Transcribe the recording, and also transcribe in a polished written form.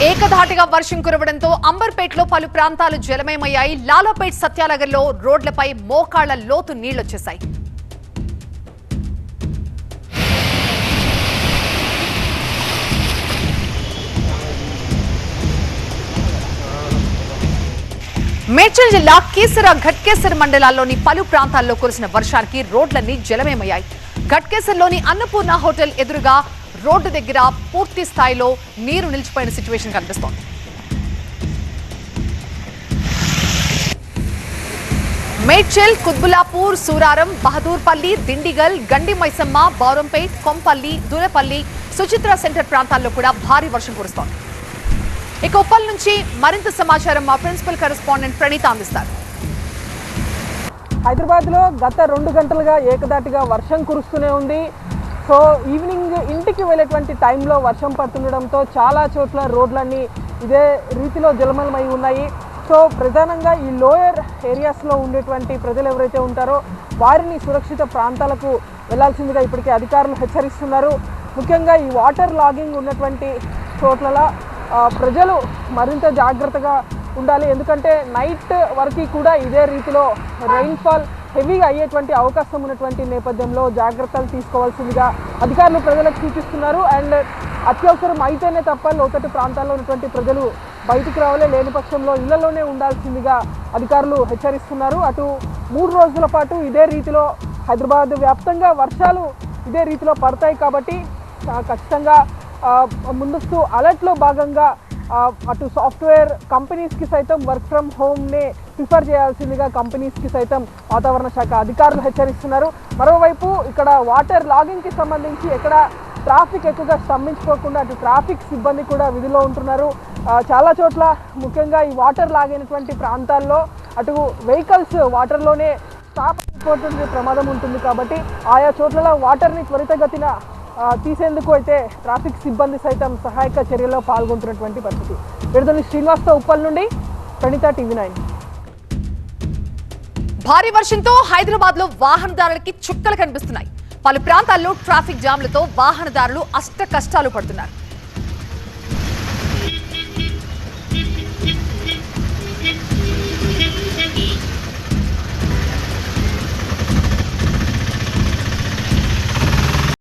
ఏకధాటిగా వర్షం కురవడంతో అంబర్పేటలో పలు ప్రాంతాలు జలమయమయ్యాయి. లాలాపేట్ సత్యానగర్లో రోడ్లపై మోకాళ్ల లోతు నీళ్లొచ్చేశాయి. మేడ్చల్ జిల్లా కీసర ఘట్కేసర్ మండలాల్లోని పలు ప్రాంతాల్లో కురిసిన వర్షానికి రోడ్లన్నీ జలమయమయ్యాయి. ఘట్కేసర్లోని అన్నపూర్ణ హోటల్ ఎదురుగా రోడ్డు దగ్గర పూర్తి స్థాయిలో నీరు నిలిచిపోయిన సిచ్యువేషన్ కనిపిస్తోంది. మేడ్చల్, కుత్బులాపూర్, సూరారం, బహదూర్పల్లి, దిండిగల్, గండి మైసమ్మ, బౌరంపేట్, కొంపల్లి, దులపల్లి, సుచిత్ర సెంటర్ ప్రాంతాల్లో కూడా భారీ వర్షం కురుస్తోంది. ఇక ఉప్పల్ నుంచి మరింత సమాచారం మా ప్రిన్సిపల్ కరెస్పాండెంట్ ప్రణీత అందిస్తారు. హైదరాబాద్ లో గత 2 గంటలుగా ఏకదాటిగా వర్షం కురుస్తూనే ఉంది. సో ఈవినింగ్ ఇంటికి వెళ్ళేటువంటి టైంలో వర్షం పడుతుండడంతో చాలా చోట్ల రోడ్లన్నీ ఇదే రీతిలో జలమయమై ఉన్నాయి. సో ప్రధానంగా ఈ లోయర్ ఏరియాస్లో ఉండేటువంటి ప్రజలు ఎవరైతే ఉంటారో వారిని సురక్షిత ప్రాంతాలకు వెళ్లాల్సిందిగా ఇప్పటికే అధికారులు హెచ్చరిస్తున్నారు. ముఖ్యంగా ఈ వాటర్ లాగింగ్ ఉన్నటువంటి చోట్ల ప్రజలు మరింత జాగ్రత్తగా ఉండాలి. ఎందుకంటే నైట్ వరకు కూడా ఇదే రీతిలో రెయిన్ఫాల్ హెవీగా అయ్యేటువంటి అవకాశం ఉన్నటువంటి నేపథ్యంలో జాగ్రత్తలు తీసుకోవాల్సిందిగా అధికారులు ప్రజలకు సూచిస్తున్నారు. అండ్ అత్యవసరం అయితేనే తప్ప లోతట్టు ప్రాంతాల్లో ఉన్నటువంటి ప్రజలు బయటికి రావాలి, లేని పక్షంలో ఇళ్లలోనే ఉండాల్సిందిగా అధికారులు హెచ్చరిస్తున్నారు. అటు 3 రోజుల పాటు ఇదే రీతిలో హైదరాబాద్ వ్యాప్తంగా వర్షాలు ఇదే రీతిలో పడతాయి కాబట్టి ఖచ్చితంగా ముందస్తు అలర్ట్లో భాగంగా అటు సాఫ్ట్వేర్ కంపెనీస్కి సైతం వర్క్ ఫ్రమ్ హోమ్నే ప్రిఫర్ చేయాల్సిందిగా కంపెనీస్కి సైతం వాతావరణ శాఖ అధికారులు హెచ్చరిస్తున్నారు. మరోవైపు ఇక్కడ వాటర్ లాగింగ్కి సంబంధించి ఎక్కడ ట్రాఫిక్ ఎక్కువగా స్తంభించుకోకుండా అటు ట్రాఫిక్ సిబ్బంది కూడా విధిలో ఉంటున్నారు. చాలా చోట్ల ముఖ్యంగా ఈ వాటర్ లాగినటువంటి ప్రాంతాల్లో అటు వెహికల్స్ వాటర్లోనే స్టాప్ అయిపోతుంది ప్రమాదం ఉంటుంది కాబట్టి ఆయా చోట్ల వాటర్ని త్వరితగతిన తీసేందుకు అయితే ట్రాఫిక్ సిబ్బంది సైతం సహాయక చర్యలో పాల్గొంటున్నటువంటి పరిస్థితి. విడుదల శ్రీనివాస్తో ఉప్పల్ నుండి ప్రణీత, టీవీ9. భారీ వర్షంతో హైదరాబాద్ లో వాహనదారులకి చుక్కలు కనిపిస్తున్నాయి. పలు ప్రాంతాల్లో ట్రాఫిక్ జామ్లతో వాహనదారులు అష్ట కష్టాలు పడుతున్నారు.